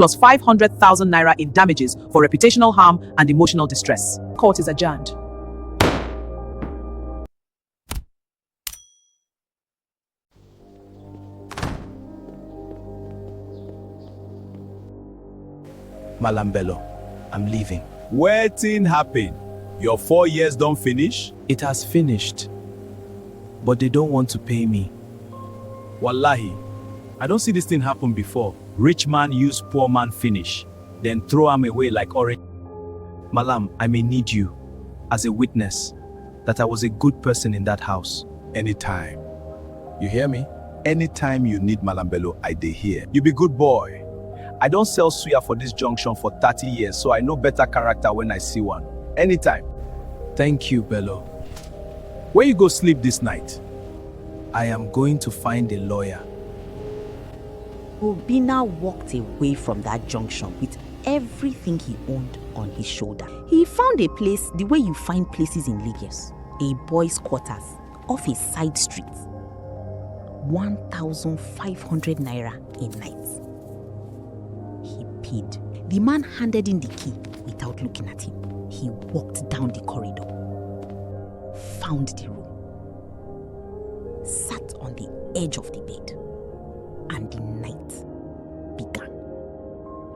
plus 500,000 naira in damages for reputational harm and emotional distress. Court is adjourned. Malam Bello, I'm leaving. Wetin happen? Your 4 years don't finish? It has finished, but they don't want to pay me. Wallahi, I don't see this thing happen before. Rich man use poor man finish, then throw him away like orange. Malam, I may need you as a witness that I was a good person in that house. Anytime. You hear me? Anytime you need Malam Bello, I dey here. You be good boy. I don't sell suya for this junction for 30 years, so I know better character when I see one. Anytime. Thank you, Bello. Where you go sleep this night? I am going to find a lawyer. Obinna walked away from that junction with everything he owned on his shoulder. He found a place the way you find places in Lagos, a boys' quarters off a side street. 1,500 naira a night. He paid. The man handed in the key without looking at him. He walked down the corridor, found the room, sat on the edge of the bed, and the night began.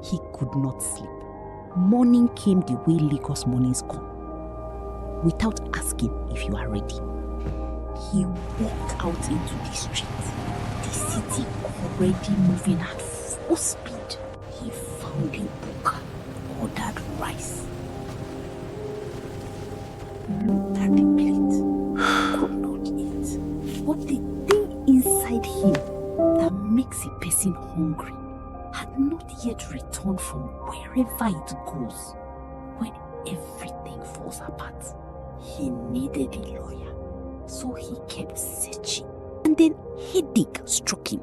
He could not sleep. Morning came the way Lagos mornings come, without asking if you are ready. He walked out into the street, the city already moving at full speed. He found a buka, ordered rice. Looked at the plate, could not eat. But the thing inside him that makes a person hungry had not yet returned from wherever it goes. When everything falls apart, he needed a lawyer, so he kept searching. And then headache struck him.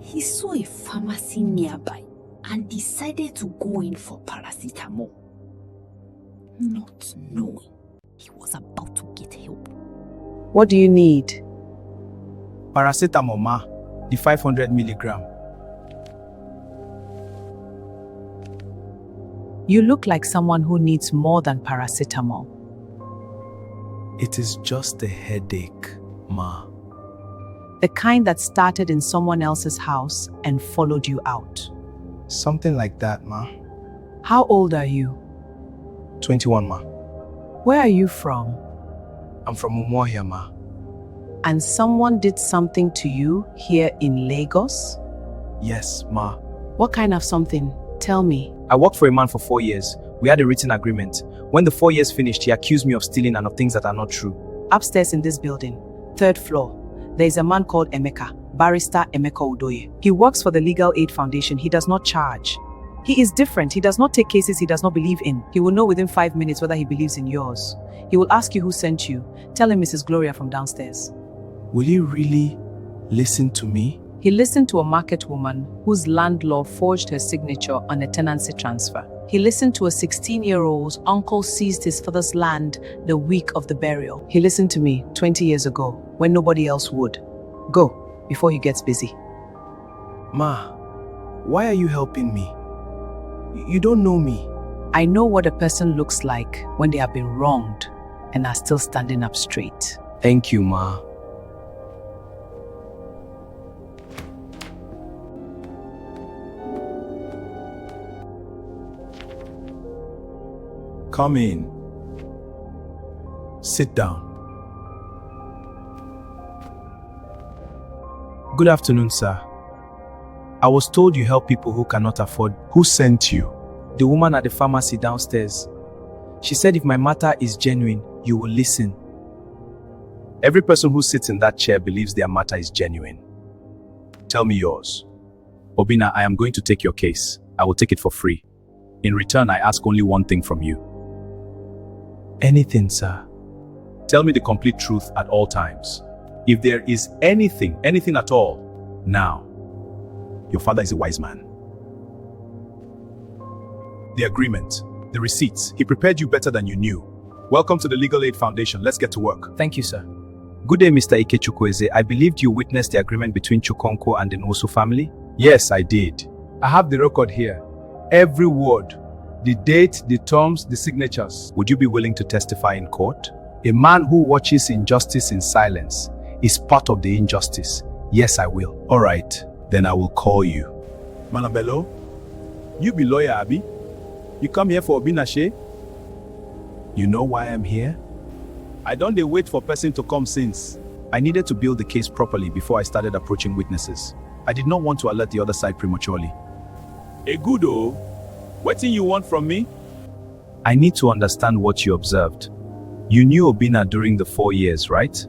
He saw a pharmacy nearby and decided to go in for paracetamol, not knowing he was about to get help. What do you need? Paracetamol, ma. The 500 milligram. You look like someone who needs more than paracetamol. It is just a headache, ma. The kind that started in someone else's house and followed you out. Something like that, ma. How old are you? 21, ma. Where are you from? I'm from Umuahia, ma. And someone did something to you here in Lagos? Yes, ma. What kind of something? Tell me. I worked for a man for 4 years. We had a written agreement. When the 4 years finished, he accused me of stealing and of things that are not true. Upstairs in this building, 3rd floor, there is a man called Emeka, Barrister Emeka Udoye. He works for the Legal Aid Foundation. He does not charge. He is different. He does not take cases he does not believe in. He will know within 5 minutes whether he believes in yours. He will ask you who sent you. Tell him Mrs. Gloria from downstairs. Will you really listen to me? He listened to a market woman whose landlord forged her signature on a tenancy transfer. He listened to a 16-year-old's uncle seized his father's land the week of the burial. He listened to me 20 years ago when nobody else would. Go, before he gets busy. Ma, why are you helping me? You don't know me. I know what a person looks like when they have been wronged and are still standing up straight. Thank you, ma. Come in. Sit down. Good afternoon, sir. I was told you help people who cannot afford. Who sent you? The woman at the pharmacy downstairs. She said if my matter is genuine, you will listen. Every person who sits in that chair believes their matter is genuine. Tell me yours. Obinna, I am going to take your case. I will take it for free. In return, I ask only one thing from you. Anything, sir. Tell me the complete truth at all times. If there is anything at all, now. Your father is a wise man. The agreement, the receipts, he prepared you better than you knew. Welcome to the Legal Aid Foundation. Let's get to work. Thank you, sir. Good day, Mr. Ikechukwueze. I believed you witnessed the agreement between Chukonko and the Nwosu family? Yes, I did. I have the record here. Every word. The date, the terms, the signatures. Would you be willing to testify in court? A man who watches injustice in silence is part of the injustice. Yes, I will. All right, Then I will call you. Manabello, you be lawyer, Abi? You come here for Obinna Shey? You know why I'm here? I don't dey wait for person to come since. I needed to build the case properly before I started approaching witnesses. I did not want to alert the other side prematurely. A good oh. Wetin you want from me? I need to understand what you observed. You knew Obinna during the 4 years, right?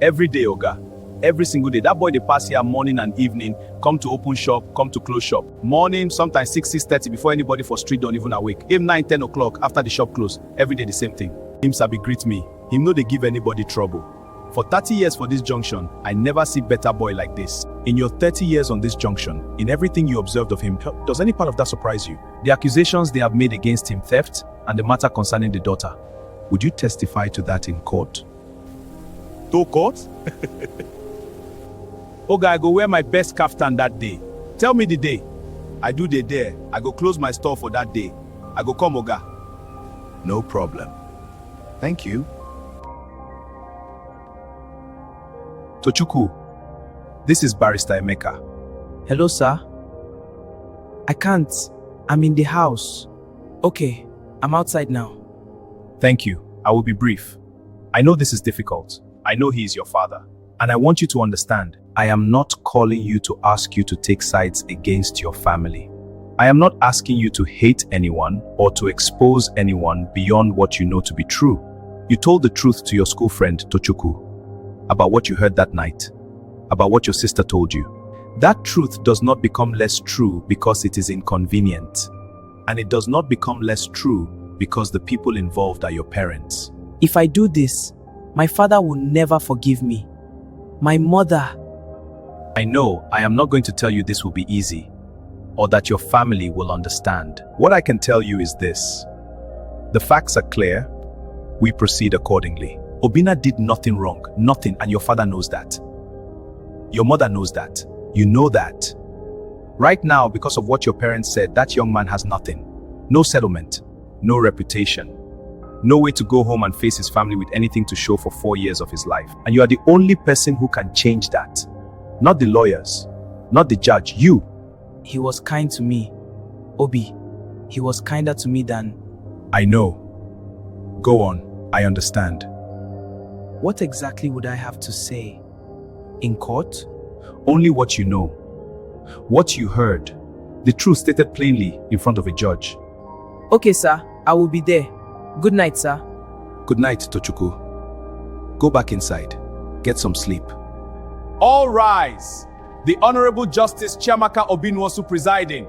Every day, Oga. Every single day. That boy dey pass here morning and evening, come to open shop, come to close shop. Morning, sometimes 6:30 before anybody for street don't even awake. Him 9-10 o'clock after the shop close. Every day the same thing. Him sabi greet me. Him no dey give anybody trouble. For 30 years for this junction, I never see better boy like this. In your 30 years on this junction, in everything you observed of him, does any part of that surprise you? The accusations they have made against him, theft, and the matter concerning the daughter. Would you testify to that in court? To court? Oga, I go wear my best kaftan that day. Tell me the day. I do the there. I go close my store for that day. I go come, Oga. No problem. Thank you. Tochukwu, this is Barrister Emeka. Hello, sir. I can't. I'm in the house. Okay, I'm outside now. Thank you. I will be brief. I know this is difficult. I know he is your father. And I want you to understand, I am not calling you to ask you to take sides against your family. I am not asking you to hate anyone or to expose anyone beyond what you know to be true. You told the truth to your school friend, Tochukwu, about what you heard that night, about what your sister told you. That truth does not become less true because it is inconvenient. And it does not become less true because the people involved are your parents. If I do this, my father will never forgive me. My mother. I know I am not going to tell you this will be easy, or that your family will understand. What I can tell you is this. The facts are clear. We proceed accordingly. Obinna did nothing wrong, nothing, and your father knows that. Your mother knows that. You know that. Right now, because of what your parents said, that young man has nothing. No settlement, no reputation, no way to go home and face his family with anything to show for 4 years of his life. And you are the only person who can change that. Not the lawyers, not the judge, you. He was kind to me. Obi, he was kinder to me than... I know. Go on, I understand. What exactly would I have to say? In court? Only what you know. What you heard. The truth stated plainly in front of a judge. Okay, sir. I will be there. Good night, sir. Good night, Tochukwu. Go back inside. Get some sleep. All rise. The Honorable Justice Chiamaka Obinwosu presiding.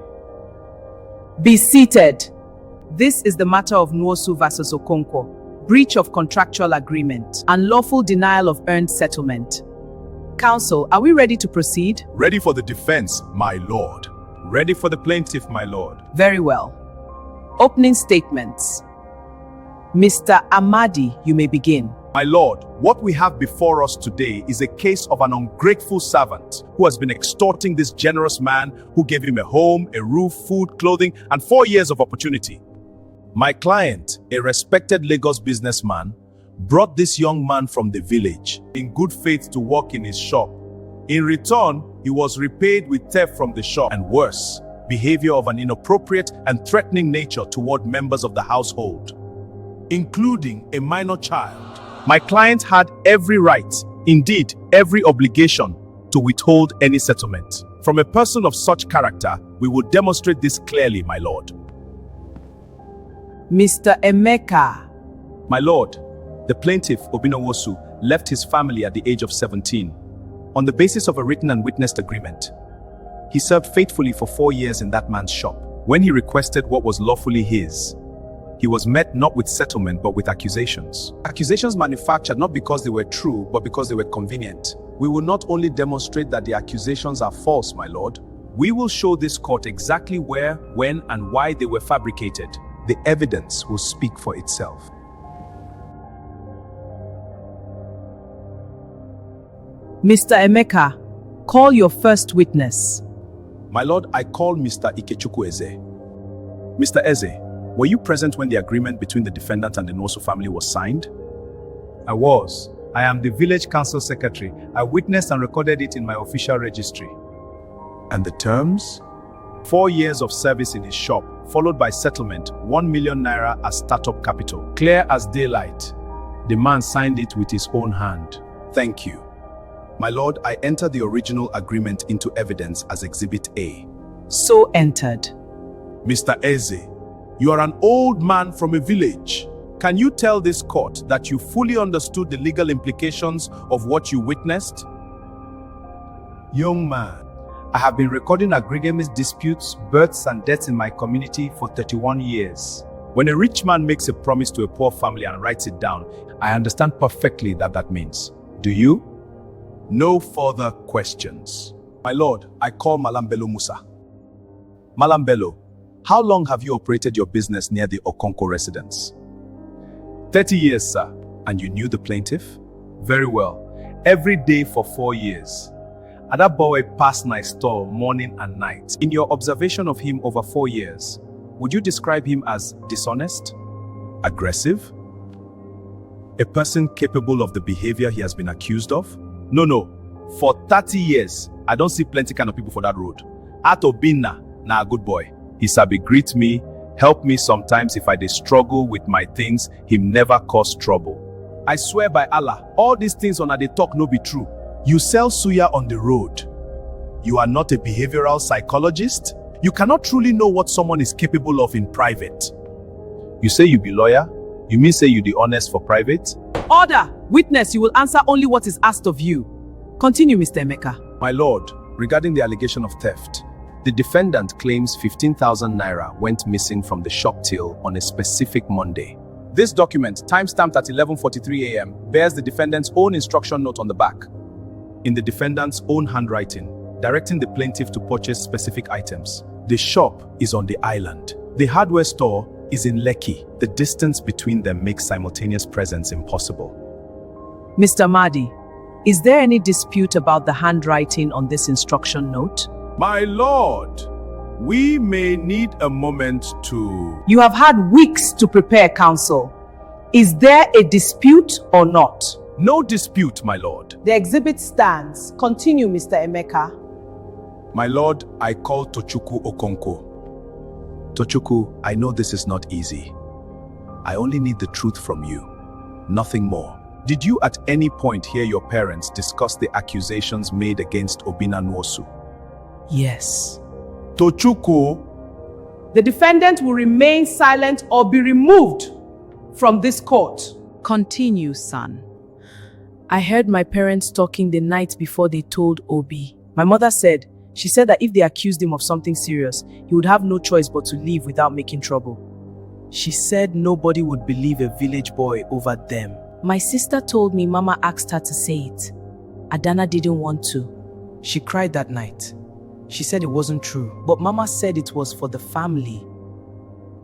Be seated. This is the matter of Nwosu versus Okonkwo. Breach of contractual agreement. Unlawful denial of earned settlement. Counsel, are we ready to proceed? Ready for the defense, my lord. Ready for the plaintiff, my lord. Very well. Opening statements. Mr. Amadi, you may begin. My lord, what we have before us today is a case of an ungrateful servant who has been extorting this generous man who gave him a home, a roof, food, clothing, and 4 years of opportunity. My client, a respected Lagos businessman, brought this young man from the village in good faith to work in his shop. In return, he was repaid with theft from the shop and worse, behavior of an inappropriate and threatening nature toward members of the household, including a minor child. My client had every right, indeed every obligation, to withhold any settlement. From a person of such character, we will demonstrate this clearly, my lord. Mr. Emeka. My lord, the plaintiff, Obinna Nwosu, left his family at the age of 17 on the basis of a written and witnessed agreement. He served faithfully for 4 years in that man's shop. When he requested what was lawfully his, he was met not with settlement but with accusations. Accusations manufactured not because they were true but because they were convenient. We will not only demonstrate that the accusations are false, my lord, we will show this court exactly where, when, and why they were fabricated. The evidence will speak for itself. Mr. Emeka, call your first witness. My lord, I call Mr. Ikechukwu Eze. Mr. Eze, were you present when the agreement between the defendant and the Nwosu family was signed? I was. I am the village council secretary. I witnessed and recorded it in my official registry. And the terms? 4 years of service in his shop, followed by settlement, 1 million naira as startup capital. Clear as daylight. The man signed it with his own hand. Thank you. My lord, I enter the original agreement into evidence as Exhibit A. So entered. Mr. Eze, you are an old man from a village. Can you tell this court that you fully understood the legal implications of what you witnessed? Young man, I have been recording agreement disputes, births and deaths in my community for 31 years. When a rich man makes a promise to a poor family and writes it down, I understand perfectly that that means. Do you? No further questions. My lord, I call Malam Bello Musa. Malam Bello, how long have you operated your business near the Okonko residence? 30 years, sir. And you knew the plaintiff? Very well. Every day for 4 years. That boy passed my store morning and night. In your observation of him over 4 years, would you describe him as dishonest? Aggressive? A person capable of the behavior he has been accused of? No. For 30 years, I don't see plenty kind of people for that road. At Obinna, a good boy. He sabi greet me, help me sometimes if I dey struggle with my things, him never cause trouble. I swear by Allah, all these things on they talk no be true. You sell suya on the road. You are not a behavioral psychologist. You cannot truly know what someone is capable of in private. You say you be lawyer? You mean say you be honest for private? Order! Witness, you will answer only what is asked of you. Continue, Mr. Emeka. My lord, regarding the allegation of theft, the defendant claims 15,000 naira went missing from the shop till on a specific Monday. This document, timestamped at 11:43 a.m., bears the defendant's own instruction note on the back, in the defendant's own handwriting, directing the plaintiff to purchase specific items. The shop is on the island. The hardware store is in Lekki. The distance between them makes simultaneous presence impossible. Mr. Mahdi, is there any dispute about the handwriting on this instruction note? My lord, we may need a moment to... You have had weeks to prepare, counsel. Is there a dispute or not? No dispute, my lord. The exhibit stands. Continue, Mr. Emeka. My lord, I call Tochukwu Okonko. Tochukwu, I know this is not easy. I only need the truth from you, nothing more. Did you at any point hear your parents discuss the accusations made against Obinna Nwosu? Yes. Tochukwu, the defendant will remain silent or be removed from this court. Continue, son. I heard my parents talking the night before they told Obi. My mother said, she said that if they accused him of something serious, he would have no choice but to leave without making trouble. She said nobody would believe a village boy over them. My sister told me Mama asked her to say it. Adana didn't want to. She cried that night. She said it wasn't true, but Mama said it was for the family.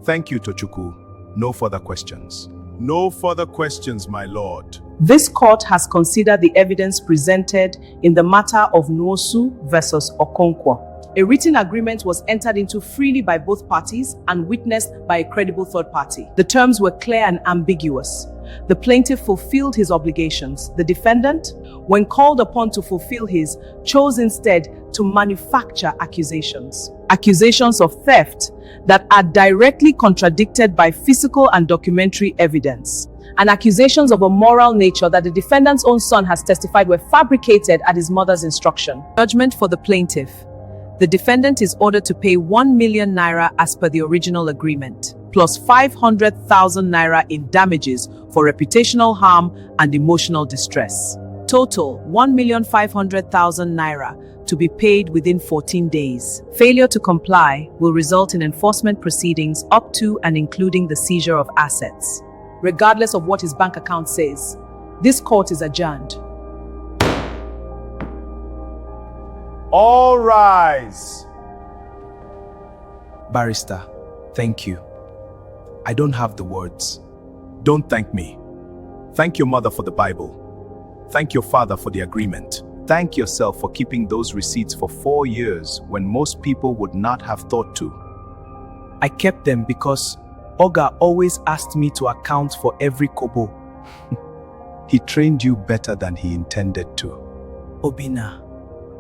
Thank you, Tochukwu. No further questions. No further questions, my lord. This court has considered the evidence presented in the matter of Nwosu versus Okonkwo. A written agreement was entered into freely by both parties and witnessed by a credible third party. The terms were clear and ambiguous. The plaintiff fulfilled his obligations. The defendant, when called upon to fulfill his, chose instead to manufacture accusations. Accusations of theft that are directly contradicted by physical and documentary evidence, and accusations of a moral nature that the defendant's own son has testified were fabricated at his mother's instruction. Judgment for the plaintiff. The defendant is ordered to pay 1 million naira as per the original agreement, plus 500,000 naira in damages for reputational harm and emotional distress. Total 1,500,000 naira to be paid within 14 days. Failure to comply will result in enforcement proceedings up to and including the seizure of assets. Regardless of what his bank account says, this court is adjourned. All rise. Barrister, thank you. I don't have the words. Don't thank me. Thank your mother for the Bible. Thank your father for the agreement. Thank yourself for keeping those receipts for 4 years when most people would not have thought to. I kept them because Oga always asked me to account for every kobo. He trained you better than he intended to. Obinna,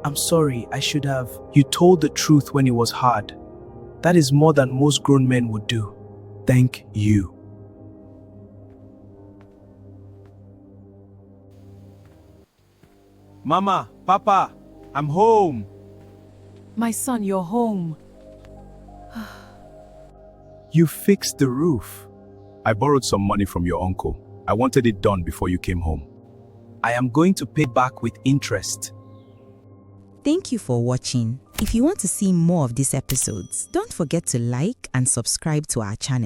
I'm sorry, I should have. You told the truth when it was hard. That is more than most grown men would do. Thank you. Mama, Papa, I'm home. My son, you're home. You fixed the roof. I borrowed some money from your uncle. I wanted it done before you came home. I am going to pay back with interest. Thank you for watching. If you want to see more of these episodes, don't forget to like and subscribe to our channel.